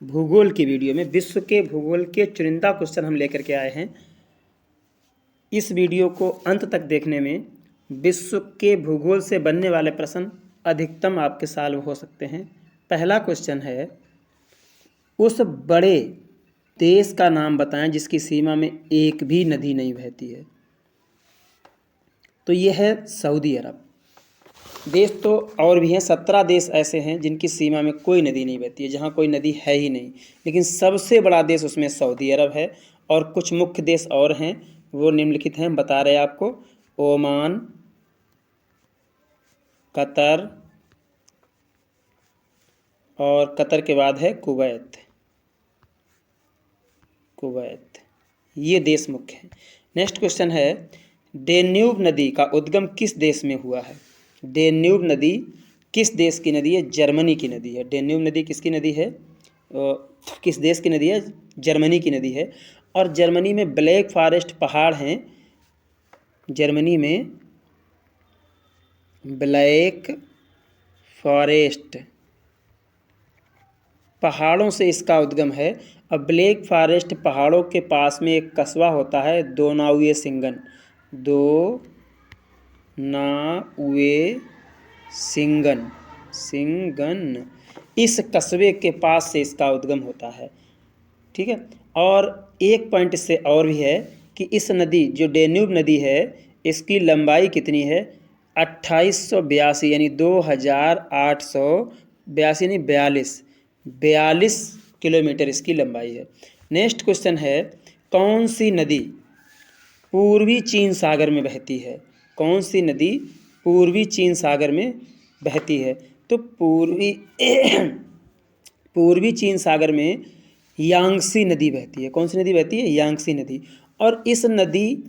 भूगोल की वीडियो में विश्व के भूगोल के चुनिंदा क्वेश्चन हम लेकर के आए हैं। इस वीडियो को अंत तक देखने में विश्व के भूगोल से बनने वाले प्रश्न अधिकतम आपके सॉल्व हो सकते हैं। पहला क्वेश्चन है, उस बड़े देश का नाम बताएं जिसकी सीमा में एक भी नदी नहीं बहती है। तो यह है सऊदी अरब। देश तो और भी हैं, 17 देश ऐसे हैं जिनकी सीमा में कोई नदी नहीं बहती है, जहाँ कोई नदी है ही नहीं, लेकिन सबसे बड़ा देश उसमें सऊदी अरब है। और कुछ मुख्य देश और हैं, वो निम्नलिखित हैं, बता रहे हैं आपको। ओमान, कतर, और कतर के बाद है कुवैत। ये देश मुख्य हैं। नेक्स्ट क्वेश्चन है, डेन्यूब नदी का उद्गम किस देश में हुआ है। डेन्यूब नदी किस देश की नदी है? जर्मनी की नदी है। डेन्यूब नदी किसकी नदी है? किस देश की नदी है? जर्मनी की नदी है। और जर्मनी में ब्लैक फॉरेस्ट पहाड़ हैं। जर्मनी में ब्लैक फॉरेस्ट पहाड़ों से इसका उद्गम है। और ब्लैक फॉरेस्ट पहाड़ों के पास में एक कस्बा होता है दोनाउएसिंगन। सिंगन, इस कस्बे के पास से इसका उद्गम होता है। ठीक है। और एक पॉइंट इससे और भी है कि इस नदी जो डेन्यूब नदी है, इसकी लंबाई कितनी है? 2882 यानी 2882 यानी 42 किलोमीटर इसकी लंबाई है। नेक्स्ट क्वेश्चन है, कौन सी नदी पूर्वी चीन सागर में बहती है? कौन सी नदी पूर्वी चीन सागर में बहती है? तो पूर्वी चीन सागर में यांगसी नदी बहती है। कौन सी नदी बहती है? यांगसी नदी। और इस नदी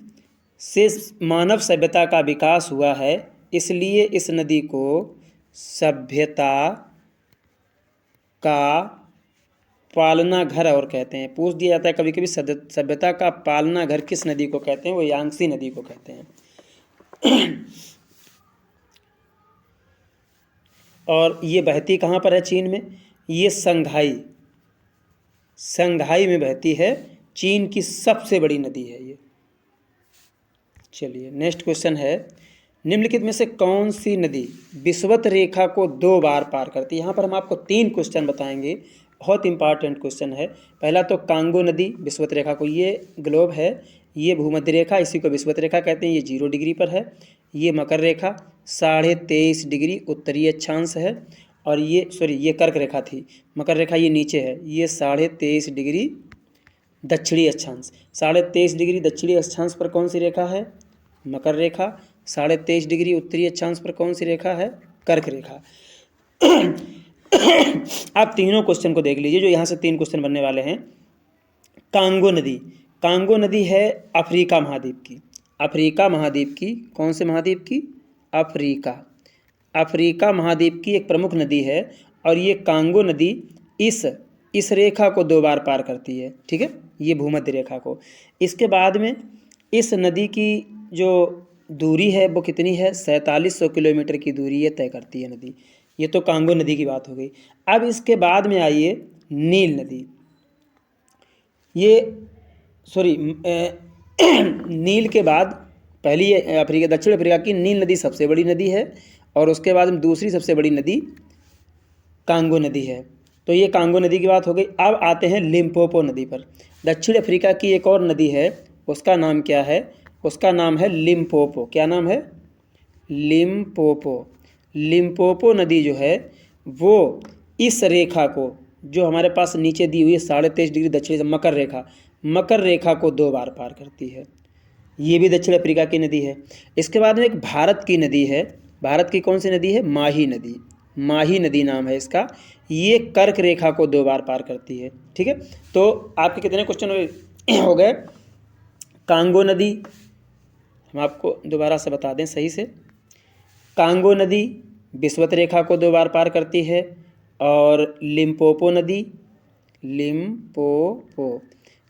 से मानव सभ्यता का विकास हुआ है, इसलिए इस नदी को सभ्यता का पालना घर और कहते हैं। पूछ दिया जाता है कभी कभी, सभ्यता का पालना घर किस नदी को कहते हैं? वो यांगसी नदी को कहते हैं। और ये बहती कहाँ पर है? चीन में। ये संघाई में बहती है। चीन की सबसे बड़ी नदी है ये। चलिए, नेक्स्ट क्वेश्चन है, निम्नलिखित में से कौन सी नदी विषुवत रेखा को 2 बार पार करती है? यहाँ पर हम आपको 3 क्वेश्चन बताएंगे, बहुत इंपॉर्टेंट क्वेश्चन है। पहला तो कांगो नदी विषुवत रेखा को, ये ग्लोब है, ये भूमध्य रेखा, इसी को विषुवत रेखा कहते हैं। ये 0 डिग्री पर है। ये मकर रेखा 23.5 डिग्री उत्तरी अक्षांश है। और ये कर्क रेखा थी, मकर रेखा ये नीचे है। ये 23.5 डिग्री दक्षिणी अक्षांश। 23.5 डिग्री दक्षिणी अक्षांश पर कौन सी रेखा है? मकर रेखा। 23.5 डिग्री उत्तरी अक्षांश पर कौन सी रेखा है? कर्क रेखा। आप तीनों क्वेश्चन को देख लीजिए, जो यहाँ से 3 क्वेश्चन बनने वाले हैं। कांगो नदी है अफ्रीका महाद्वीप की। अफ्रीका महाद्वीप की, कौन से महाद्वीप की? अफ्रीका महाद्वीप की एक प्रमुख नदी है। और ये कांगो नदी इस रेखा को 2 बार पार करती है। ठीक है, ये भूमध्य रेखा को। इसके बाद में इस नदी की जो दूरी है वो कितनी है? 4700 किलोमीटर की दूरी ये तय करती है नदी। ये तो कांगो नदी की बात हो गई। अब इसके बाद में आइए नील नदी। नील के बाद पहली दक्षिण अफ्रीका की नील नदी सबसे बड़ी नदी है। और उसके बाद में दूसरी सबसे बड़ी नदी कांगो नदी है। तो ये कांगो नदी की बात हो गई। अब आते हैं लिम्पोपो नदी पर। दक्षिण अफ्रीका की एक और नदी है, उसका नाम क्या है? उसका नाम है लिम्पोपो। क्या नाम है? लिम्पोपो नदी जो है वो इस रेखा को, जो हमारे पास नीचे दी हुई है 23.5 डिग्री दक्षिणी से मकर रेखा को 2 बार पार करती है। ये भी दक्षिण अफ्रीका की नदी है। इसके बाद में एक भारत की नदी है। भारत की कौन सी नदी है? माही नदी नाम है इसका। ये कर्क रेखा को 2 बार पार करती है। ठीक है, तो आपके कितने क्वेश्चन हो गए? कांगो नदी, हम आपको दोबारा से बता दें सही से। कांगो नदी विषुवत रेखा को 2 बार पार करती है। और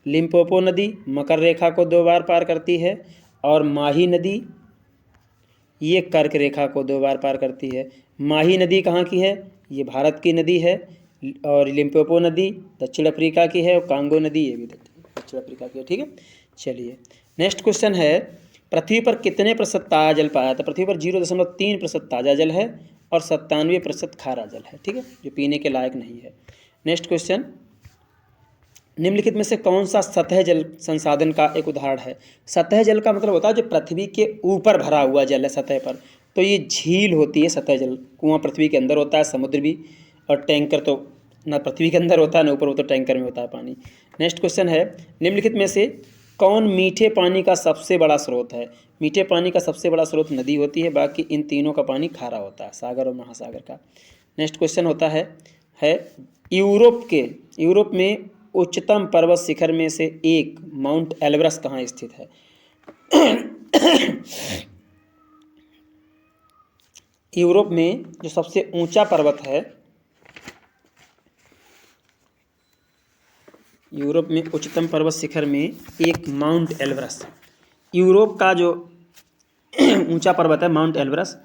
लिम्पोपो नदी मकर रेखा को 2 बार पार करती है। और माही नदी ये कर्क रेखा को 2 बार पार करती है। माही नदी कहाँ की है? ये भारत की नदी है। और लिम्पोपो नदी दक्षिण अफ्रीका की है, और कांगो नदी ये भी दक्षिण अफ्रीका की है। ठीक है, चलिए नेक्स्ट क्वेश्चन है, पृथ्वी पर कितने प्रतिशत ताज़ा जल पाया जाता है? पृथ्वी पर 0.3% ताज़ा जल है और 97% खारा जल है। ठीक है, जो पीने के लायक नहीं है। नेक्स्ट क्वेश्चन, निम्नलिखित में से कौन सा सतह जल संसाधन का एक उदाहरण है? सतह जल का मतलब होता है जो पृथ्वी के ऊपर भरा हुआ जल है सतह पर, तो ये झील होती है सतह जल। कुआं पृथ्वी के अंदर होता है, समुद्र भी, और टैंकर तो ना पृथ्वी के अंदर होता है ना ऊपर, वो तो टैंकर में होता है पानी। नेक्स्ट क्वेश्चन है, निम्नलिखित में से कौन मीठे पानी का सबसे बड़ा स्रोत है? मीठे पानी का सबसे बड़ा स्रोत नदी होती है, बाकी इन तीनों का पानी खारा होता है, सागर और महासागर का। नेक्स्ट क्वेश्चन होता है यूरोप में उच्चतम पर्वत शिखर में से एक माउंट एल्ब्रस कहाँ स्थित है? यूरोप में जो सबसे ऊंचा पर्वत है, यूरोप में उच्चतम पर्वत शिखर में एक माउंट एल्ब्रस, यूरोप का जो ऊंचा पर्वत है माउंट एल्ब्रस,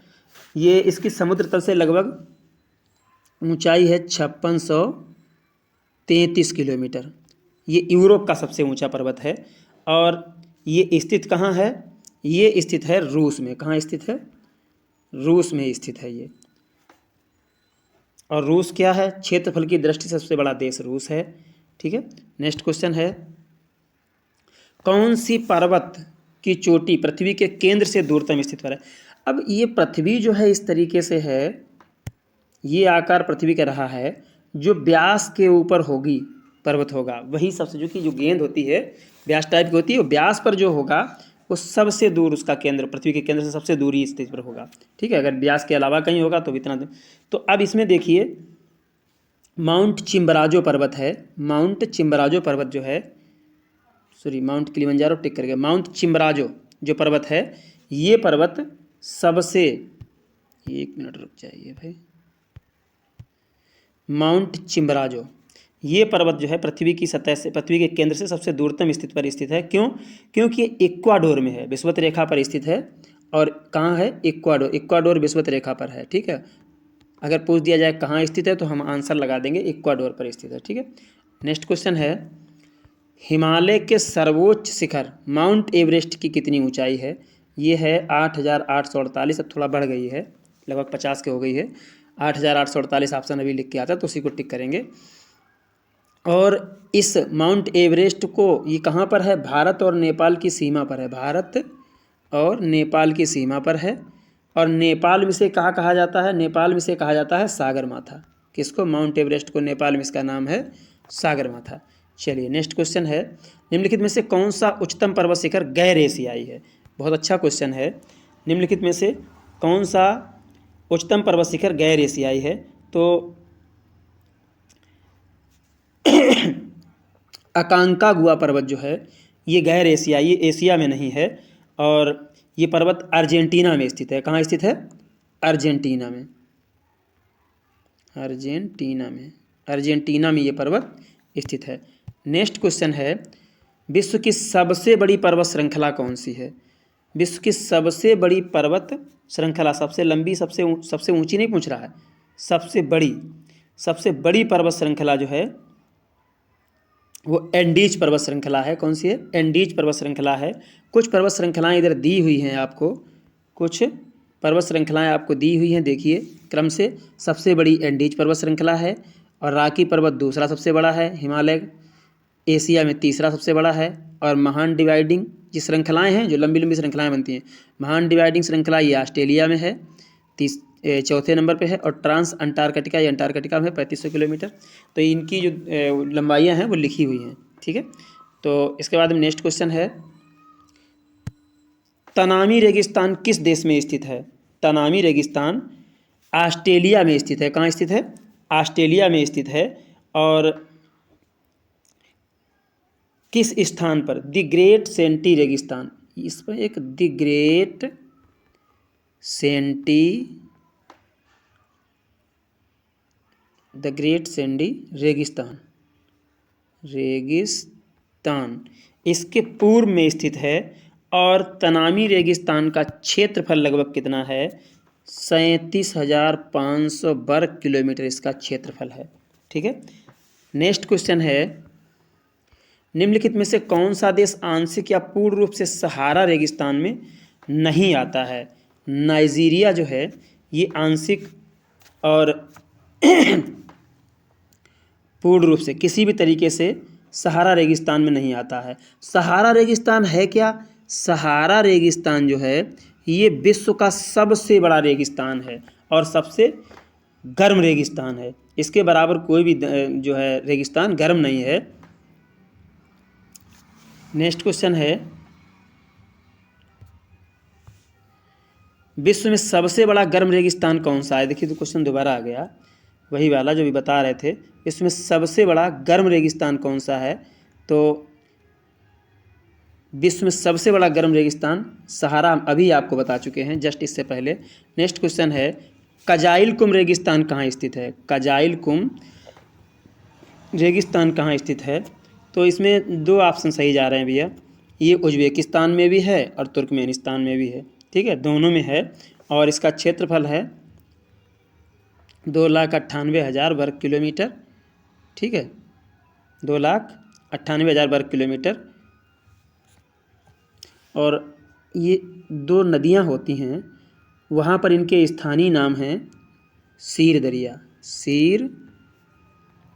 ये इसकी समुद्र तल से लगभग ऊंचाई है 5633 किलोमीटर। ये यूरोप का सबसे ऊंचा पर्वत है, और ये स्थित कहाँ है? ये स्थित है रूस में। कहाँ स्थित है? रूस में स्थित है ये। और रूस क्या है? क्षेत्रफल की दृष्टि से सबसे बड़ा देश रूस है। ठीक है, नेक्स्ट क्वेश्चन है, कौन सी पर्वत की चोटी पृथ्वी के केंद्र से दूरतम स्थित पर है? अब ये पृथ्वी जो है इस तरीके से है, ये आकार पृथ्वी का रहा है, जो व्यास के ऊपर होगी पर्वत होगा वही सबसे, जो कि जो गेंद होती है व्यास टाइप की होती है, वो व्यास पर जो होगा वो सबसे दूर, उसका केंद्र पृथ्वी के केंद्र से सबसे दूरी स्थिति पर होगा। ठीक है, अगर व्यास के अलावा कहीं होगा तो इतना। तो अब इसमें देखिए, माउंट चिम्बराजो पर्वत है, माउंट चिम्बराजो पर्वत जो है, सॉरी माउंट किलिमंजारो टिक करके, माउंट चिम्बराजो जो पर्वत है, ये पर्वत सबसे, एक मिनट रुक जाइए भाई, माउंट चिम्बराजो ये पर्वत जो है पृथ्वी की सतह से, पृथ्वी के केंद्र से सबसे दूरतम स्थिति पर स्थित है। क्यों? क्योंकि इक्वाडोर में है, विषुवत रेखा पर स्थित है। और कहाँ है? इक्वाडोर विषुवत रेखा पर है। ठीक है, अगर पूछ दिया जाए कहाँ स्थित है तो हम आंसर लगा देंगे इक्वाडोर पर स्थित है। ठीक है, नेक्स्ट क्वेश्चन है, हिमालय के सर्वोच्च शिखर माउंट एवरेस्ट की कितनी ऊंचाई है? ये है 8848, अब थोड़ा बढ़ गई है, लगभग 50 के हो गई है। 8848 ऑप्शन अभी लिख के आता है, तो उसी को टिक करेंगे। और इस माउंट एवरेस्ट को, ये कहाँ पर है? भारत और नेपाल की सीमा पर है, भारत और नेपाल की सीमा पर है। और नेपाल में से कहा जाता है? नेपाल में से कहा जाता है सागरमाथा। किसको? माउंट एवरेस्ट को नेपाल में इसका नाम है सागरमाथा। चलिए नेक्स्ट क्वेश्चन है, निम्नलिखित में से कौन सा उच्चतम पर्वत शिखर गैर एशियाई है? बहुत अच्छा क्वेश्चन है। निम्नलिखित में से कौन सा उच्चतम पर्वत शिखर गैर एशियाई है? तो अकांकागुआ पर्वत जो है ये गैर एशियाई, ये एशिया में नहीं है, और ये पर्वत अर्जेंटीना में स्थित है। कहाँ स्थित है? अर्जेंटीना में, अर्जेंटीना में ये पर्वत स्थित है। नेक्स्ट क्वेश्चन है, विश्व की सबसे बड़ी पर्वत श्रृंखला कौन सी है? विश्व की सबसे बड़ी पर्वत श्रृंखला, सबसे लंबी, सबसे ऊंची नहीं पूछ रहा है, सबसे बड़ी पर्वत श्रृंखला जो है वो एंडीज पर्वत श्रृंखला है। कौन सी है? एंडीज पर्वत श्रृंखला है। कुछ पर्वत श्रृंखलाएं इधर दी हुई हैं आपको, कुछ पर्वत श्रृंखलाएं आपको दी हुई हैं, देखिए क्रम से। सबसे बड़ी एंडीज पर्वत श्रृंखला है, और राकी पर्वत दूसरा सबसे बड़ा है, हिमालय एशिया में तीसरा सबसे बड़ा है। और महान डिवाइडिंग ये श्रृंखलाएँ हैं जो लंबी लंबी श्रृंखलाएँ बनती हैं, महान डिवाइडिंग श्रृंखला ये ऑस्ट्रेलिया में है, चौथे नंबर पे है। और ट्रांस अंटार्कटिका, ये अंटार्कटिका में 3500 किलोमीटर। तो इनकी जो लंबाइयाँ हैं वो लिखी हुई हैं। ठीक है, तो इसके बाद में नेक्स्ट क्वेश्चन है, तनामी रेगिस्तान किस देश में स्थित है? तनामी रेगिस्तान ऑस्ट्रेलिया में स्थित है। कहाँ स्थित है? ऑस्ट्रेलिया में स्थित है। और किस स्थान पर? द ग्रेट सेंटी रेगिस्तान, इस पर एक द ग्रेट सेंडी रेगिस्तान इसके पूर्व में स्थित है। और तनामी रेगिस्तान का क्षेत्रफल लगभग कितना है? 37,500 वर्ग किलोमीटर इसका क्षेत्रफल है। ठीक है। नेक्स्ट क्वेश्चन है, निम्नलिखित में से कौन सा देश आंशिक या पूर्ण रूप से सहारा रेगिस्तान में नहीं आता है? नाइजीरिया जो है ये आंशिक और पूर्ण रूप से किसी भी तरीके से सहारा रेगिस्तान में नहीं आता है। सहारा रेगिस्तान है क्या? सहारा रेगिस्तान जो है ये विश्व का सबसे बड़ा रेगिस्तान है और सबसे गर्म रेगिस्तान है। इसके बराबर कोई भी जो है रेगिस्तान गर्म नहीं है। नेक्स्ट क्वेश्चन है, विश्व में सबसे बड़ा गर्म रेगिस्तान कौन सा है? देखिए तो क्वेश्चन दोबारा आ गया, वही वाला जो भी बता रहे थे। इसमें सबसे बड़ा गर्म रेगिस्तान कौन सा है? तो विश्व में सबसे बड़ा गर्म रेगिस्तान सहारा, अभी आपको बता चुके हैं जस्ट इससे पहले। नेक्स्ट क्वेश्चन है, कजाइल कुम रेगिस्तान कहाँ स्थित है? कजाइल कुम रेगिस्तान कहाँ स्थित है? तो इसमें दो ऑप्शन सही जा रहे हैं भैया, ये उज्बेकिस्तान में भी है और तुर्कमेनिस्तान में भी है, ठीक है, दोनों में है। और इसका क्षेत्रफल है 2,98,000 वर्ग किलोमीटर, ठीक है, 2,98,000 वर्ग किलोमीटर। और ये दो नदियाँ होती हैं, वहाँ पर इनके स्थानीय नाम हैं सीर दरिया, सीर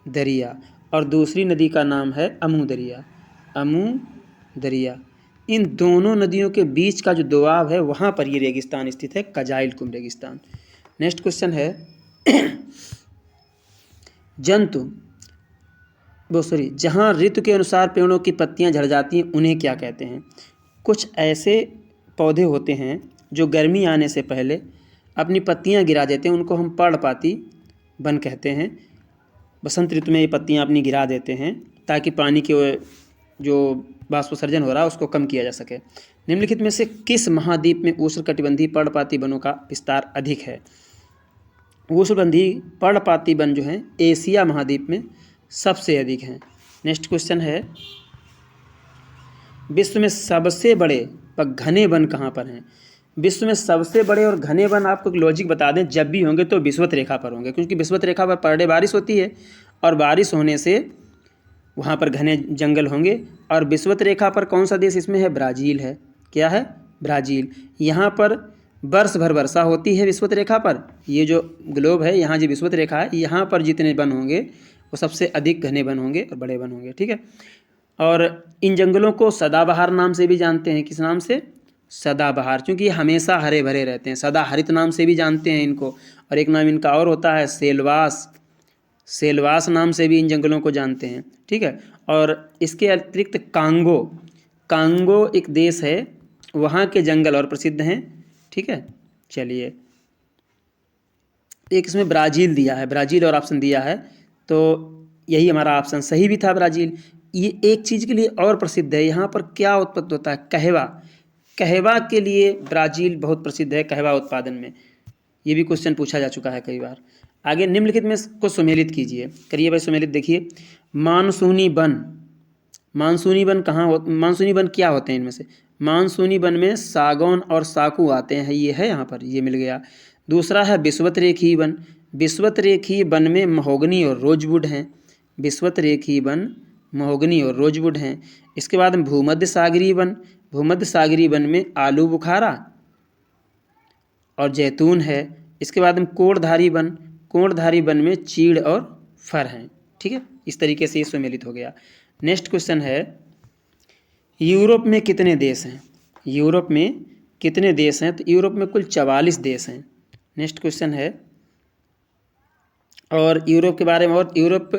दरिया, और दूसरी नदी का नाम है अमू दरिया, अमू दरिया। इन दोनों नदियों के बीच का जो दोआब है वहाँ पर ये रेगिस्तान स्थित है, कजाइल कुम रेगिस्तान। नेक्स्ट क्वेश्चन है, जहाँ ऋतु के अनुसार पेड़ों की पत्तियाँ झड़ जाती हैं उन्हें क्या कहते हैं? कुछ ऐसे पौधे होते हैं जो गर्मी आने से पहले अपनी पत्तियाँ गिरा देते हैं, उनको हम पर्णपाती वन कहते हैं। बसंत ऋतु में ये पत्तियाँ अपनी गिरा देते हैं ताकि पानी के जो वाष्पोत्सर्जन हो रहा है उसको कम किया जा सके। निम्नलिखित में से किस महाद्वीप में उष्णकटिबंधीय पर्णपाती वनों का विस्तार अधिक है? उष्णकटिबंधीय पर्णपाती वन जो हैं एशिया महाद्वीप में सबसे अधिक हैं। नेक्स्ट क्वेश्चन है, विश्व में सबसे बड़े व घने वन कहाँ पर हैं? विश्व में सबसे बड़े और घने वन, आपको लॉजिक बता दें, जब भी होंगे तो विषुवत रेखा पर होंगे, क्योंकि विषुवत रेखा पर डे बारिश होती है और बारिश होने से वहाँ पर घने जंगल होंगे। और विषुवत रेखा पर कौन सा देश इसमें है? ब्राज़ील है। क्या है? ब्राज़ील। यहाँ पर वर्ष भर वर्षा होती है विषुवत रेखा पर। ये जो ग्लोब है, यहाँ जो विषुवत रेखा है, यहाँ पर जितने वन होंगे वो सबसे अधिक घने वन होंगे और बड़े वन होंगे, ठीक है। और इन जंगलों को सदाबहार नाम से भी जानते हैं। किस नाम से? सदाबहार, क्योंकि ये हमेशा हरे भरे रहते हैं। सदाहरित नाम से भी जानते हैं इनको। और एक नाम इनका और होता है सेलवास, सेलवास नाम से भी इन जंगलों को जानते हैं, ठीक है। और इसके अतिरिक्त कांगो, कांगो एक देश है, वहाँ के जंगल और प्रसिद्ध हैं, ठीक है। चलिए, एक इसमें ब्राज़ील दिया है, ब्राज़ील और ऑप्शन दिया है, तो यही हमारा ऑप्शन सही भी था, ब्राज़ील। ये एक चीज़ के लिए और प्रसिद्ध है, यहाँ पर क्या उत्पत्ति होता है? कहवा, कहवा के लिए ब्राज़ील बहुत प्रसिद्ध है, कहवा उत्पादन में। ये भी क्वेश्चन पूछा जा चुका है कई बार। आगे, निम्नलिखित में को सुमेलित कीजिए। करिए भाई सुमेलित। देखिए, मानसूनी वन, मानसूनी वन कहाँ हो, मानसूनी वन क्या होते हैं इनमें से? मानसूनी वन में सागौन और साकू आते हैं, ये है यहाँ पर, ये मिल गया। दूसरा है विषुवत रेखीय वन, विषुवत रेखीय वन में महोगनी और रोजवुड हैं, विषुवत रेखीय वन महोगनी और रोजवुड हैं। इसके बाद भूमध्य सागरीय वन, भूमध्य सागरीय वन में आलू बुखारा और जैतून है। इसके बाद कोणधारी वन, कोणधारी वन में चीड़ और फर हैं, ठीक है। इस तरीके से ये सम्मिलित हो गया। नेक्स्ट क्वेश्चन है, यूरोप में कितने देश हैं? यूरोप में कितने देश हैं? तो यूरोप में कुल 44 देश हैं। नेक्स्ट क्वेश्चन है, और यूरोप के बारे में, और यूरोप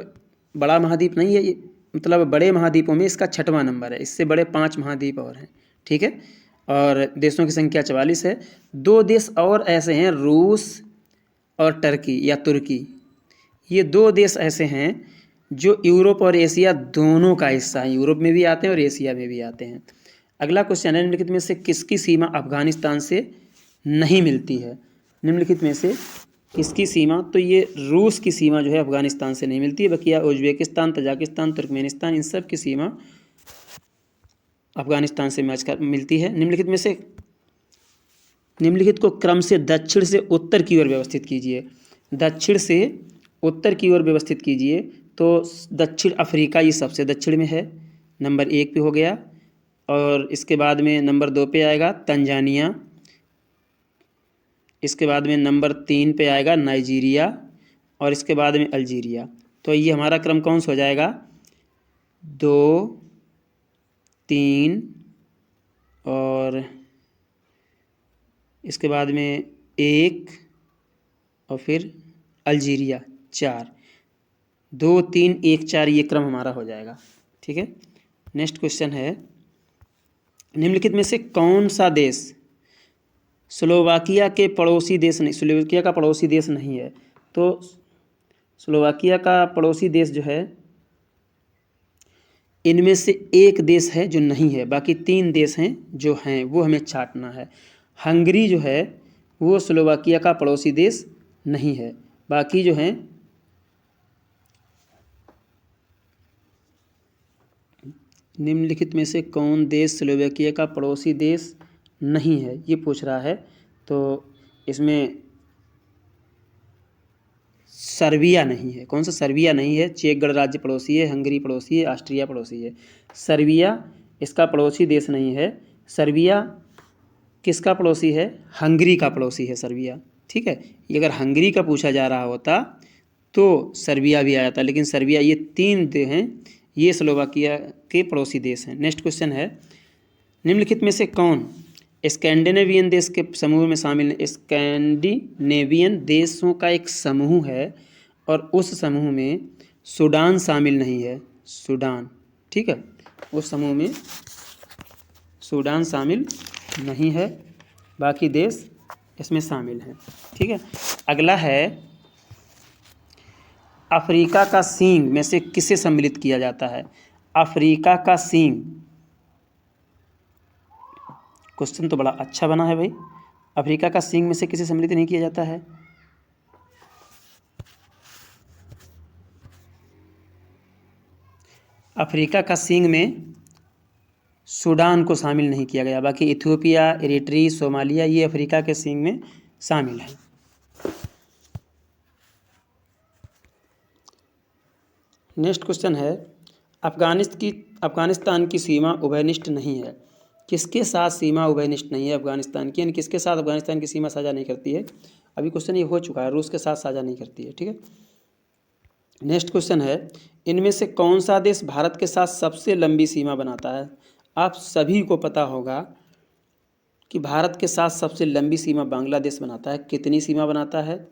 बड़ा महाद्वीप नहीं है, मतलब बड़े महाद्वीपों में इसका 6वां नंबर है, इससे बड़े 5 महाद्वीप और हैं, ठीक है। और देशों की संख्या 44 है। 2 देश और ऐसे हैं, रूस और टर्की या तुर्की, ये 2 देश ऐसे हैं जो यूरोप और एशिया दोनों का हिस्सा है, यूरोप में भी आते हैं और एशिया में भी आते हैं। अगला क्वेश्चन है, निम्नलिखित में से किसकी सीमा अफगानिस्तान से नहीं मिलती है? निम्नलिखित में से किसकी सीमा? तो ये रूस की सीमा जो है अफगानिस्तान से नहीं मिलती है, बल्कि उज्बेकिस्तान, तजाकिस्तान, तुर्कमेनिस्तान, इन सब की सीमा अफगानिस्तान से मैच कर मिलती है। निम्नलिखित में से, निम्नलिखित को क्रम से दक्षिण से उत्तर की ओर व्यवस्थित कीजिए। दक्षिण से उत्तर की ओर व्यवस्थित कीजिए तो दक्षिण अफ्रीका ये सबसे दक्षिण में है, नंबर 1 पे हो गया। और इसके बाद में नंबर 2 पे आएगा तंजानिया, इसके बाद में नंबर 3 पे आएगा नाइजीरिया और इसके बाद में अल्जीरिया। तो ये हमारा क्रम कौन सा हो जाएगा, 2, 3 और इसके बाद में 1 और फिर अल्जीरिया 4, 2, 3, 1, 4 ये क्रम हमारा हो जाएगा। ठीक है। नेक्स्ट क्वेश्चन है, निम्नलिखित में से कौन सा देश स्लोवाकिया के पड़ोसी देश नहीं, स्लोवाकिया का पड़ोसी देश नहीं है। तो स्लोवाकिया का पड़ोसी देश जो है, इनमें से एक देश है जो नहीं है, बाकी 3 देश हैं जो हैं, वो हमें छांटना है। हंगरी जो है वो स्लोवाकिया का पड़ोसी देश नहीं है, बाकी जो हैं निम्नलिखित में से कौन देश स्लोवाकिया का पड़ोसी देश नहीं है, ये पूछ रहा है। तो इसमें सर्बिया नहीं है। कौन सा? सर्बिया नहीं है। चेक गणराज्य पड़ोसी है, हंगरी पड़ोसी है, ऑस्ट्रिया पड़ोसी है। सर्बिया इसका पड़ोसी देश नहीं है। सर्बिया किसका पड़ोसी है? हंगरी का पड़ोसी है सर्बिया। ठीक है। अगर हंगरी का पूछा जा रहा होता तो सर्बिया भी आ जाता, लेकिन सर्बिया, ये 3 हैं, ये स्लोवाकिया के पड़ोसी देश हैं। नेक्स्ट क्वेश्चन है, निम्नलिखित में से कौन स्कैंडिनेवियन देश के समूह में शामिल है? स्कैंडिनेवियन देशों का एक समूह है और उस समूह में सूडान शामिल नहीं है। सूडान, ठीक है, उस समूह में सूडान शामिल नहीं है, बाकी देश इसमें शामिल हैं। ठीक है। अगला है, अफ्रीका का सींग में से किसे सम्मिलित किया जाता है? अफ्रीका का सींग, क्वेश्चन तो बड़ा अच्छा बना है भाई। अफ्रीका का सींग में से किसे सम्मिलित नहीं किया जाता है? अफ्रीका का सींग में सूडान को शामिल नहीं किया गया, बाकी इथियोपिया, इरिट्री, सोमालिया ये अफ्रीका के सींग में शामिल हैं। नेक्स्ट क्वेश्चन है, अफगानिस्तान की सीमा उभयनिष्ठ नहीं है। किसके साथ सीमा उभयनिष्ठ नहीं है अफगानिस्तान की? यानी किसके साथ अफगानिस्तान की सीमा साझा नहीं करती है? अभी क्वेश्चन ये हो चुका है, रूस के साथ साझा नहीं करती है। ठीक है। नेक्स्ट क्वेश्चन है, इनमें से कौन सा देश भारत के साथ सबसे लंबी सीमा बनाता है? आप सभी को पता होगा कि भारत के साथ सबसे लंबी सीमा बांग्लादेश बनाता है। कितनी सीमा बनाता है?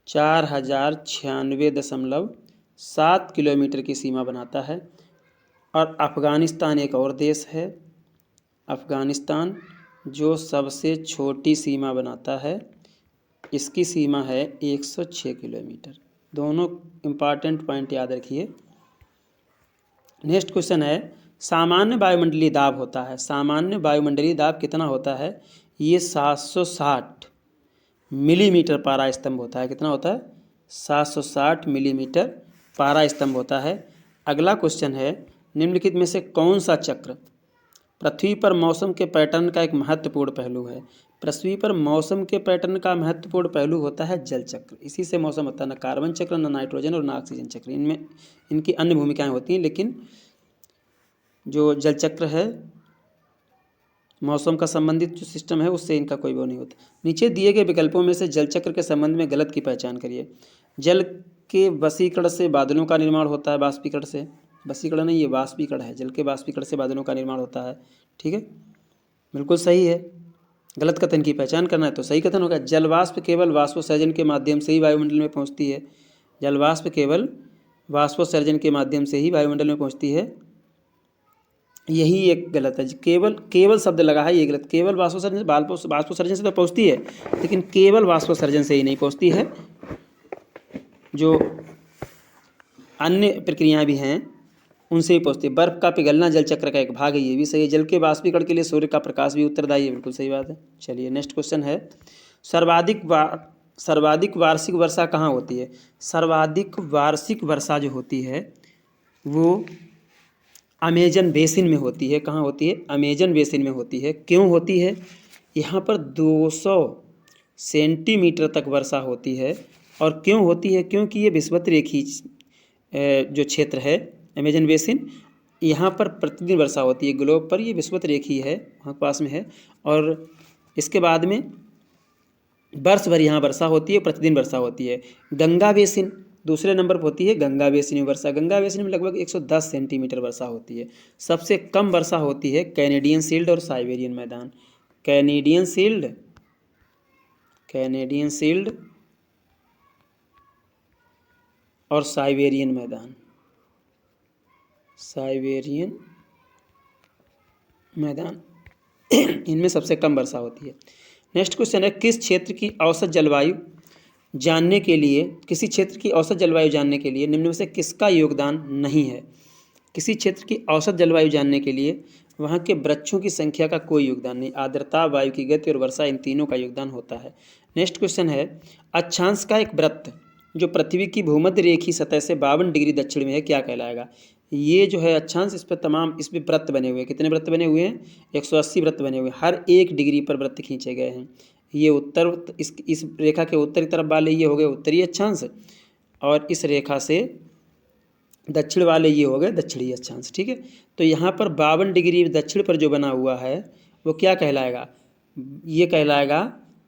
4096.7 किलोमीटर की सीमा बनाता है। और अफ़गानिस्तान एक और देश है, अफ़गानिस्तान, जो सबसे छोटी सीमा बनाता है। इसकी सीमा है 106 किलोमीटर। दोनों इम्पॉर्टेंट पॉइंट याद रखिए। नेक्स्ट क्वेश्चन है, सामान्य वायुमंडलीय दाब होता है। सामान्य वायुमंडलीय दाब कितना होता है? ये 760 मिलीमीटर पारा स्तंभ होता है। कितना होता है? 760 मिलीमीटर पारा स्तंभ होता है। अगला क्वेश्चन है, निम्नलिखित में से कौन सा चक्र पृथ्वी पर मौसम के पैटर्न का एक महत्वपूर्ण पहलू है? पृथ्वी पर मौसम के पैटर्न का महत्वपूर्ण पहलू होता है जल चक्र। इसी से मौसम होता है, ना कार्बन चक्र, ना नाइट्रोजन और ना ऑक्सीजन चक्र। इनमें इनकी अन्य भूमिकाएं होती हैं, लेकिन जो जल चक्र है, मौसम का संबंधित जो सिस्टम है, उससे इनका कोई वो नहीं होता। नीचे दिए गए विकल्पों में से जल चक्र के संबंध में गलत की पहचान करिए। जल के वशीकरण से बादलों का निर्माण होता है, वाष्पीकरण से, वशीकरण नहीं, ये वाष्पीकरण है। जल के वाष्पीकरण से बादलों का निर्माण होता है। ठीक है, बिल्कुल सही है। गलत कथन की पहचान करना है तो सही कथन होगा। जल वाष्प केवल वाष्पोत्सर्जन के माध्यम से ही वायुमंडल में पहुंचती है। जल वाष्प केवल वाष्पोत्सर्जन के माध्यम से ही वायुमंडल में पहुंचती है, यही एक गलत है। केवल शब्द लगा है, ये गलत। केवल वाष्पोत्सर्जन से तो पहुंचती है, लेकिन केवल वाष्पोत्सर्जन से ही नहीं पहुंचती है। जो अन्य प्रक्रियाएं भी हैं उनसे ही पहुंचती है। बर्फ का पिघलना जल चक्र का एक भाग है, ये भी सही है। जल के वाष्पीकरण के लिए सूर्य का प्रकाश भी उत्तरदायी है, बिल्कुल सही बात है। चलिए नेक्स्ट क्वेश्चन है, सर्वाधिक वार्षिक वर्षा कहाँ होती है? सर्वाधिक वार्षिक वर्षा जो होती है वो अमेजन बेसिन में होती है। कहाँ होती है? अमेजन बेसिन में होती है। क्यों होती है? यहाँ पर 200 सेंटीमीटर तक वर्षा होती है और क्यों होती है? क्योंकि ये विषुवत रेखी जो क्षेत्र है अमेजन बेसिन, यहाँ पर प्रतिदिन वर्षा होती है। ग्लोब पर ये विषुवत रेखी है, वहाँ पास में है, और इसके बाद में वर्ष भर यहाँ वर्षा होती है, प्रतिदिन वर्षा होती है। गंगा बेसिन दूसरे नंबर पर होती है। गंगा बेसिन में वर्षा, गंगा बेसिन में लगभग 110 सेंटीमीटर वर्षा होती है। सबसे कम वर्षा होती है कैनेडियन शील्ड और साइबेरियन मैदान। कैनेडियन शील्ड और साइबेरियन मैदान इनमें सबसे कम वर्षा होती है। नेक्स्ट क्वेश्चन है, किसी क्षेत्र की औसत जलवायु जानने के लिए निम्न में से किसका योगदान नहीं है? किसी क्षेत्र की औसत जलवायु जानने के लिए वहाँ के वृक्षों की संख्या का कोई योगदान नहीं। आर्द्रता, वायु की गति और वर्षा, इन तीनों का योगदान होता है। नेक्स्ट क्वेश्चन है, अक्षांश का एक वृत्त जो पृथ्वी की भूमध्य रेखीय सतह से 52 डिग्री दक्षिण में है, क्या कहलाएगा? ये जो है अक्षांश, इस पे वृत्त बने हुए हैं। कितने वृत्त बने हुए हैं? 180 वृत्त बने हुए हैं। हर 1 डिग्री पर वृत्त खींचे गए हैं। ये इस रेखा के उत्तरी तरफ वाले ये हो गए उत्तरी अक्षांश, और इस रेखा से दक्षिण वाले ये हो गए दक्षिणी अक्षांश। ठीक है, तो यहाँ पर 52 डिग्री दक्षिण पर जो बना हुआ है वो क्या कहलाएगा? ये कहलाएगा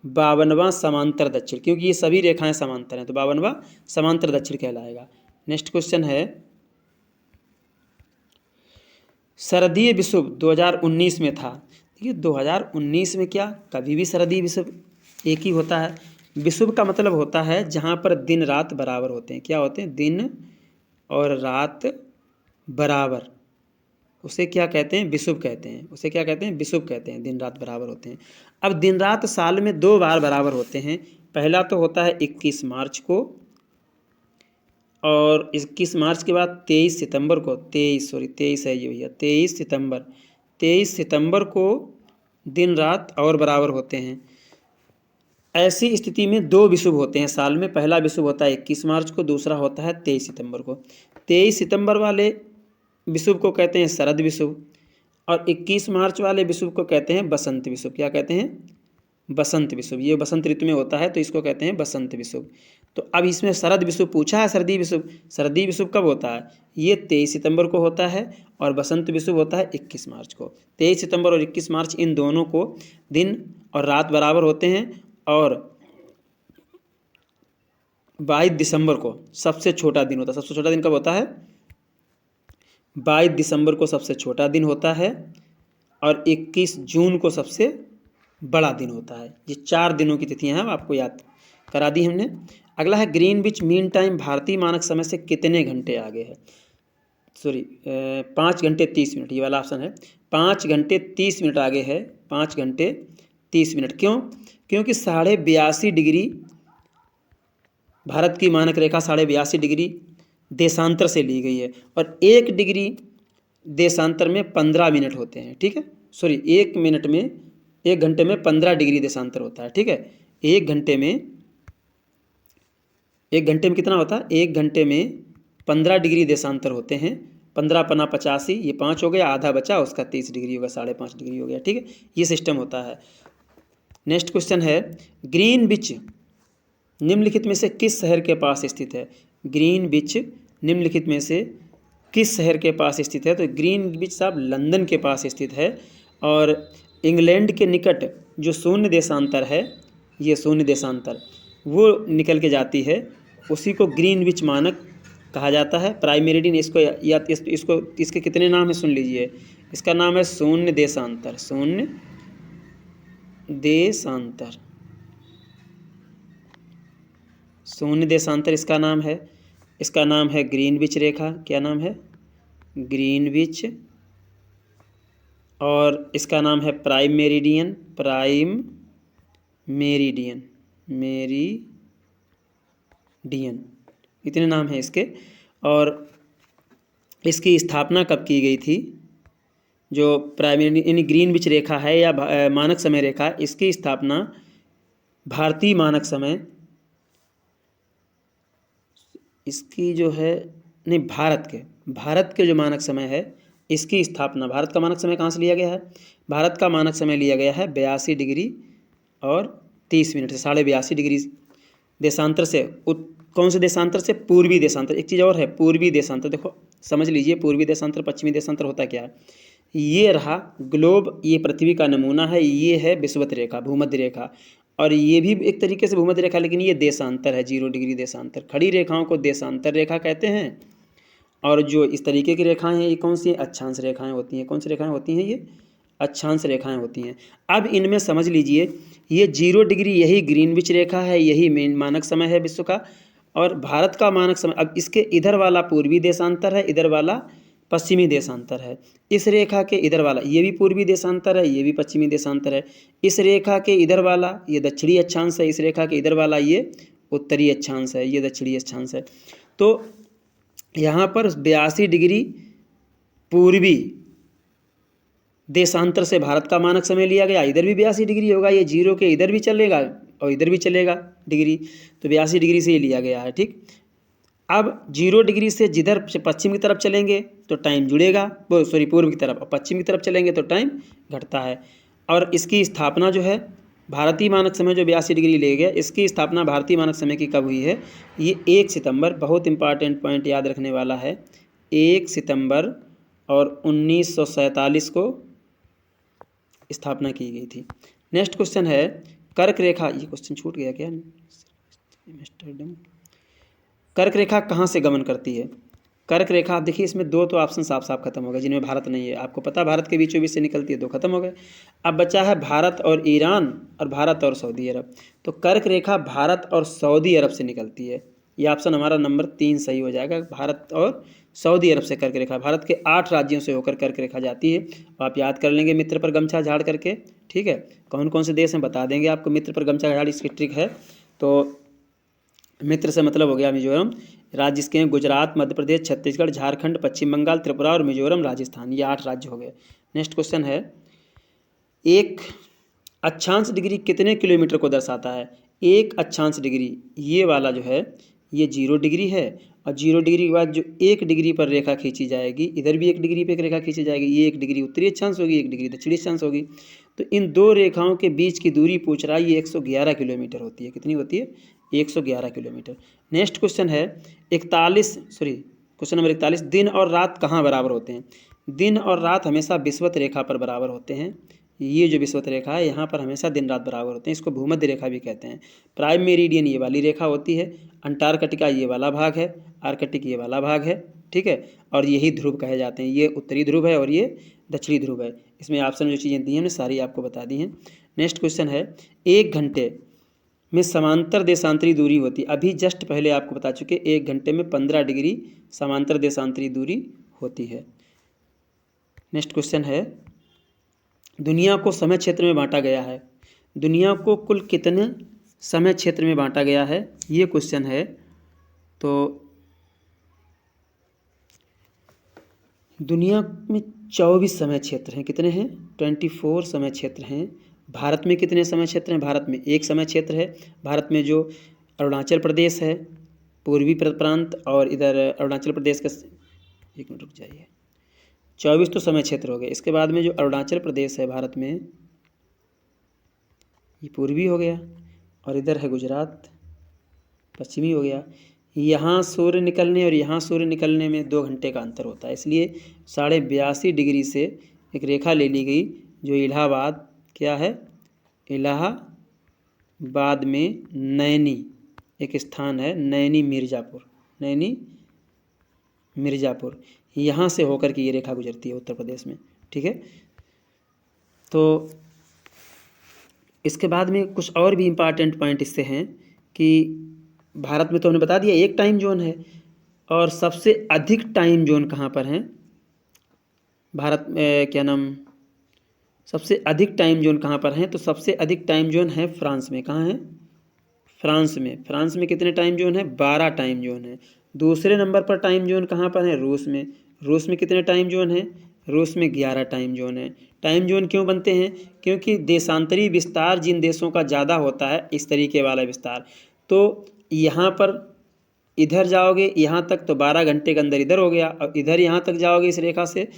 52वां समांतर दक्षिण, क्योंकि ये सभी रेखाएं समांतर हैं, तो 52वां समांतर दक्षिण कहलाएगा। नेक्स्ट क्वेश्चन है, शरदीय विषुव 2019 में था। देखिए 2019 में क्या कभी भी शरदीय विषुव एक ही होता है। विषुव का मतलब होता है जहाँ पर दिन रात बराबर होते हैं। क्या होते हैं? दिन और रात बराबर, उसे क्या कहते हैं? विषुव कहते हैं। उसे क्या कहते हैं? विषुव कहते हैं। दिन रात बराबर होते हैं। अब दिन रात साल में 2 बार बराबर होते हैं। पहला तो होता है 21 मार्च को, और 21 मार्च के बाद 23 सितंबर को, 23 है ये भैया, 23 सितंबर को दिन रात और बराबर होते हैं। ऐसी स्थिति में 2 विषुव होते हैं साल में। पहला विषुव होता है 21 मार्च को, दूसरा होता है 23 सितंबर को। 23 सितंबर वाले विषुव को कहते हैं शरद विषुव, और 21 मार्च वाले विषुव को कहते हैं बसंत विषुव। क्या कहते हैं? बसंत विषुव। ये बसंत ऋतु में होता है, तो इसको कहते हैं बसंत विषुव। तो अब इसमें शरद विषुव पूछा है, शरदी विषुव। शरदी विषुव कब होता है? ये 23 सितंबर को होता है, और बसंत विषुव होता है 21 मार्च को। 23 सितंबर और 21 मार्च, इन दोनों को दिन और रात बराबर होते हैं। और 22 दिसंबर को सबसे छोटा दिन होता है। सबसे छोटा दिन कब होता है? 22 दिसंबर को सबसे छोटा दिन होता है, और 21 जून को सबसे बड़ा दिन होता है। ये 4 दिनों की तिथियां हैं, आपको याद करा दी हमने। अगला है, ग्रीनविच मीन टाइम भारतीय मानक समय से कितने घंटे आगे है? 5 घंटे 30 मिनट, ये वाला ऑप्शन है। 5 घंटे 30 मिनट आगे है। 5 घंटे 30 मिनट। क्यों? क्योंकि 82.5 डिग्री भारत की मानक रेखा 82.5 डिग्री देशांतर से ली गई है, और 1 डिग्री देशांतर में 15 मिनट होते हैं। ठीक है, 1 घंटे में 15 डिग्री देशांतर होता है। ठीक है, 1 घंटे में कितना होता है? 1 घंटे में 15 डिग्री देशांतर होते हैं। 15 पना 85, ये 5 हो गया, आधा बचा, उसका 30 डिग्री होगा, 5.5 डिग्री हो गया। ठीक है, ये सिस्टम होता है। नेक्स्ट क्वेश्चन है, ग्रीनविच निम्नलिखित में से किस शहर के पास स्थित है? ग्रीनविच निम्नलिखित में से किस शहर के पास स्थित है? तो ग्रीनविच साहब लंदन के पास स्थित है, और इंग्लैंड के निकट जो शून्य देशांतर है, ये शून्य देशांतर वो निकल के जाती है, उसी को ग्रीनविच मानक कहा जाता है। प्राइम मेरिडियन, इसके कितने नाम है सुन लीजिए। इसका नाम है शून्य देशांतर। शून्य देशांतर इसका नाम है। इसका नाम है ग्रीनविच रेखा। क्या नाम है? ग्रीनविच। और इसका नाम है प्राइम मेरिडियन। इतने नाम हैं इसके। और इसकी स्थापना कब की गई थी? जो प्राइम यानी ग्रीनविच रेखा है या मानक समय रेखा, इसकी स्थापना भारतीय मानक समय, इसकी जो है नहीं, भारत के जो मानक समय है, इसकी स्थापना, भारत का मानक समय कहाँ से लिया गया है? भारत का मानक समय लिया गया है 82 डिग्री और 30 मिनट से, 82.5 डिग्री देशांतर से कौन से देशांतर से? पूर्वी देशांतर। एक चीज़ और है, पूर्वी देशांतर। देखो समझ लीजिए, पूर्वी देशांतर पश्चिमी देशांतर होता क्या है। ये रहा ग्लोब, ये पृथ्वी का नमूना है, ये है विषुवत रेखा, भूमध्य रेखा, और ये भी एक तरीके से भूमध्य रेखा, लेकिन ये देशांतर है, 0 डिग्री देशांतर। खड़ी रेखाओं को देशांतर रेखा कहते हैं, और जो इस तरीके की रेखाएं हैं ये कौन सी? अक्षांश रेखाएं होती हैं। कौन सी रेखाएं होती हैं? ये अक्षांश रेखाएं होती हैं। अब इनमें समझ लीजिए, ये 0 डिग्री यही ग्रीनविच रेखा है, यही मेन मानक समय है विश्व का, और भारत का मानक समय। अब इसके इधर वाला पूर्वी देशांतर है, इधर वाला पश्चिमी देशांतर है। इस रेखा के इधर वाला ये भी पूर्वी देशांतर है, ये भी पश्चिमी देशांतर है। इस रेखा के इधर वाला ये दक्षिणी अक्षांश है, इस रेखा के इधर वाला ये उत्तरी अक्षांश है, ये दक्षिणी अक्षांश है। तो यहाँ पर 82 डिग्री पूर्वी देशांतर से भारत का मानक समय लिया गया। इधर भी 82 डिग्री होगा, ये 0 के इधर भी चलेगा और इधर भी चलेगा डिग्री, तो 82 डिग्री से ये लिया गया है। ठीक, अब 0 डिग्री से जिधर पश्चिम की तरफ चलेंगे तो टाइम जुड़ेगा, वो सॉरी पूर्व की तरफ, और पश्चिम की तरफ चलेंगे तो टाइम घटता है। और इसकी स्थापना जो है भारतीय मानक समय जो 82 डिग्री ले गया, इसकी स्थापना भारतीय मानक समय की कब हुई है? ये 1 सितंबर, बहुत इंपॉर्टेंट पॉइंट याद रखने वाला है, 1 सितंबर और 1947 को स्थापना की गई थी। नेक्स्ट क्वेश्चन है कर्क रेखा। ये क्वेश्चन छूट गया क्या? कर्क रेखा कहाँ से गमन करती है? कर्क रेखा आप देखिए, इसमें 2 तो ऑप्शन साफ साफ खत्म हो गए, जिनमें भारत नहीं है। आपको पता भारत के बीचों बीच से निकलती है, 2 खत्म हो गए। अब बचा है भारत और ईरान, और भारत और सऊदी अरब। तो कर्क रेखा भारत और सऊदी अरब से निकलती है। ये ऑप्शन हमारा नंबर 3 सही हो जाएगा। भारत और सऊदी अरब से कर्क रेखा, भारत के 8 राज्यों से होकर कर्क रेखा जाती है। आप याद कर लेंगे मित्र पर गमछा झाड़ करके, ठीक है। कौन कौन से देश हैं बता देंगे आपको। मित्र पर गमछा झाड़ इसकी ट्रिक है। तो मित्र से मतलब हो गया मिजोरम। राज्य इसके हैं गुजरात, मध्य प्रदेश, छत्तीसगढ़, झारखंड, पश्चिम बंगाल, त्रिपुरा और मिजोरम, राजस्थान। ये 8 राज्य हो गए। नेक्स्ट क्वेश्चन है, एक अक्षांश डिग्री कितने किलोमीटर को दर्शाता है? एक अक्षांश डिग्री ये वाला जो है ये 0 डिग्री है, और 0 डिग्री के बाद जो 1 डिग्री पर रेखा खींची जाएगी, इधर भी 1 डिग्री पर एक रेखा खींची जाएगी, ये 1 डिग्री उत्तरी अक्षांश होगी, 1 डिग्री दक्षिणी अक्षांश होगी। तो इन 2 रेखाओं के बीच की दूरी पूछ रहा है, ये 111 किलोमीटर होती है। कितनी होती है? 111 किलोमीटर। नेक्स्ट क्वेश्चन है 41 दिन और रात कहाँ बराबर होते हैं? दिन और रात हमेशा विषुवत रेखा पर बराबर होते हैं। ये जो विषुवत रेखा है यहाँ पर हमेशा दिन रात बराबर होते हैं, इसको भूमध्य रेखा भी कहते हैं। प्राइम मेरिडियन ये वाली रेखा होती है, अंटार्कटिका ये वाला भाग है, आर्कटिक ये वाला भाग है, ठीक है। और यही ध्रुव कहे जाते हैं, ये उत्तरी ध्रुव है और ये दक्षिणी ध्रुव है। इसमें ऑप्शन में जो चीज़ें दी हैं हमने सारी आपको बता दी हैं। नेक्स्ट क्वेश्चन है, 1 घंटे में समांतर देशांतरी दूरी होती है। अभी जस्ट पहले आपको बता चुके 1 घंटे में 15 डिग्री समांतर देशांतरी दूरी होती है। नेक्स्ट क्वेश्चन है, दुनिया को समय क्षेत्र में बांटा गया है। दुनिया को कुल कितने समय क्षेत्र में बांटा गया है, ये क्वेश्चन है। तो दुनिया में 24 समय क्षेत्र हैं। कितने हैं? 24 समय क्षेत्र हैं। भारत में कितने समय क्षेत्र हैं? भारत में 1 समय क्षेत्र है। भारत में जो अरुणाचल प्रदेश है पूर्वी प्रांत, और इधर अरुणाचल प्रदेश का, 1 मिनट रुक जाइए, 24 तो समय क्षेत्र हो गए। इसके बाद में जो अरुणाचल प्रदेश है भारत में, ये पूर्वी हो गया, और इधर है गुजरात, पश्चिमी हो गया। यहाँ सूर्य निकलने और यहाँ सूर्य निकलने में 2 घंटे का अंतर होता है, इसलिए 82.5 डिग्री से एक रेखा ले ली गई जो इलाहाबाद, क्या है, इलाहाबाद में नैनी एक स्थान है, नैनी मिर्ज़ापुर, यहाँ से होकर के ये रेखा गुजरती है उत्तर प्रदेश में, ठीक है। तो इसके बाद में कुछ और भी इम्पॉर्टेंट पॉइंट इससे हैं कि भारत में तो हमने बता दिया 1 टाइम जोन है, और सबसे अधिक टाइम जोन कहाँ पर हैं भारत में, सबसे अधिक टाइम जोन कहाँ पर हैं? तो सबसे अधिक टाइम जोन है फ्रांस में। कहाँ है? फ्रांस में। फ्रांस में कितने टाइम जोन है? 12 टाइम जोन है। दूसरे नंबर पर टाइम जोन कहाँ पर है? रूस में। रूस में कितने टाइम जोन है? रूस में 11 टाइम जोन है। टाइम जोन क्यों बनते हैं? क्योंकि देशांतरी विस्तार जिन देशों का ज़्यादा होता है, इस तरीके वाला विस्तार, तो यहाँ पर इधर जाओगे यहाँ तक तो 12 घंटे के अंदर इधर हो गया, और इधर यहाँ तक जाओगे इस रेखा से,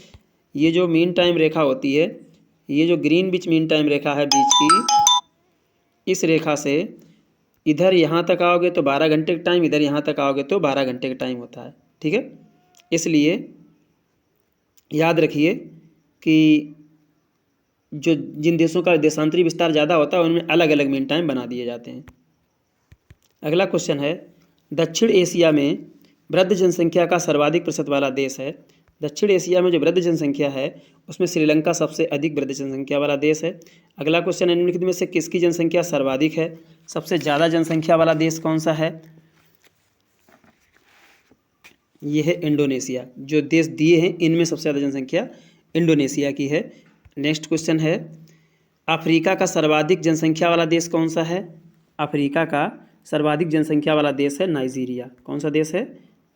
ये जो मीन टाइम रेखा होती है, ये जो ग्रीनविच मीन टाइम रेखा है बीच की, इस रेखा से इधर यहाँ तक आओगे तो 12 घंटे का टाइम, इधर यहाँ तक आओगे तो 12 घंटे का टाइम होता है। ठीक है, इसलिए याद रखिए कि जो जिन देशों का देशांतरी विस्तार ज़्यादा होता है उनमें अलग अलग मीन टाइम बना दिए जाते हैं। अगला क्वेश्चन है, दक्षिण एशिया में वृद्ध जनसंख्या का सर्वाधिक प्रतिशत वाला देश है। दक्षिण एशिया में जो वृद्ध जनसंख्या है उसमें श्रीलंका सबसे अधिक वृद्ध जनसंख्या वाला देश है। अगला क्वेश्चन है, निम्नलिखित में से किसकी जनसंख्या सर्वाधिक है? सबसे ज़्यादा जनसंख्या वाला देश कौन सा है? ये है इंडोनेशिया। जो देश दिए हैं इनमें सबसे ज़्यादा जनसंख्या इंडोनेशिया की है। नेक्स्ट क्वेश्चन है, अफ्रीका का सर्वाधिक जनसंख्या वाला देश कौन सा है? अफ्रीका का सर्वाधिक जनसंख्या वाला देश है नाइजीरिया। कौन सा देश है?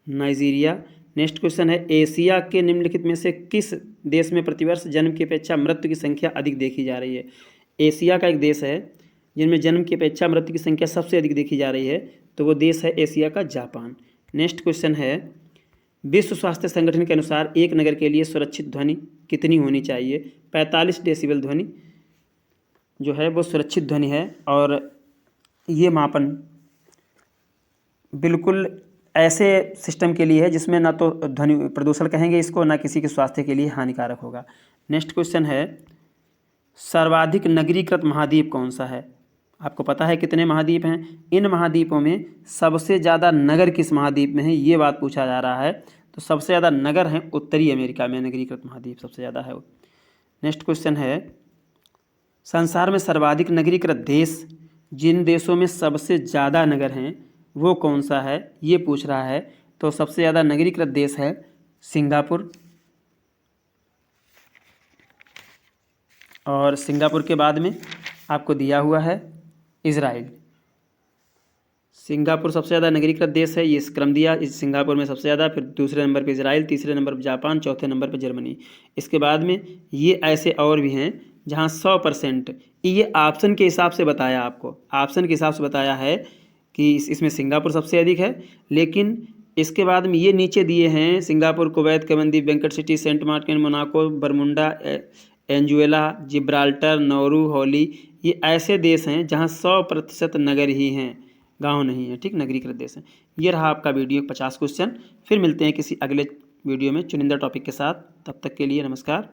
नाइजीरिया। नेक्स्ट क्वेश्चन है, एशिया के निम्नलिखित में से किस देश में प्रतिवर्ष जन्म की अपेक्षा मृत्यु की संख्या अधिक देखी जा रही है? एशिया का एक देश है जिनमें जन्म की अपेक्षा मृत्यु की संख्या सबसे अधिक देखी जा रही है, तो वो देश है एशिया का जापान। नेक्स्ट क्वेश्चन है, विश्व स्वास्थ्य संगठन के अनुसार एक नगर के लिए सुरक्षित ध्वनि कितनी होनी चाहिए? 45 डेसिबल ध्वनि जो है वो सुरक्षित ध्वनि है। और ये मापन बिल्कुल ऐसे सिस्टम के लिए है जिसमें ना तो ध्वनि प्रदूषण कहेंगे इसको, ना किसी के स्वास्थ्य के लिए हानिकारक होगा। नेक्स्ट क्वेश्चन है, सर्वाधिक नगरीकृत महाद्वीप कौन सा है? आपको पता है कितने महाद्वीप हैं? इन महाद्वीपों में सबसे ज़्यादा नगर किस महाद्वीप में है, ये बात पूछा जा रहा है। तो सबसे ज़्यादा नगर हैं उत्तरी अमेरिका में, नगरीकृत महाद्वीप सबसे ज़्यादा है। नेक्स्ट क्वेश्चन है, संसार में सर्वाधिक नगरीकृत देश, जिन देशों में सबसे ज़्यादा नगर हैं वो कौन सा है, ये पूछ रहा है। तो सबसे ज़्यादा नगरीकृत देश है सिंगापुर, और सिंगापुर के बाद में आपको दिया हुआ है इजराइल। सिंगापुर सबसे ज़्यादा नगरीकृत देश है, ये क्रम दिया, इस सिंगापुर में सबसे ज़्यादा, फिर दूसरे नंबर पे इजराइल, तीसरे नंबर पर जापान, चौथे नंबर पे जर्मनी। इसके बाद में ये ऐसे और भी हैं जहाँ 100%, ये ऑप्शन के हिसाब से बताया, आपको ऑप्शन के हिसाब से बताया है कि इसमें सिंगापुर सबसे अधिक है। लेकिन इसके बाद में ये नीचे दिए हैं सिंगापुर, कुवैत, कमनदीप, वेंकट City, Saint Martin, Monaco, Bermuda, Anguilla, Gibraltar, Nauru, हॉली, ये ऐसे देश हैं जहाँ 100% नगर ही हैं, गांव नहीं है। ठीक, नगरीकृत देश हैं। ये रहा आपका वीडियो 50 क्वेश्चन। फिर मिलते हैं किसी अगले वीडियो में चुनिंदा टॉपिक के साथ। तब तक के लिए नमस्कार।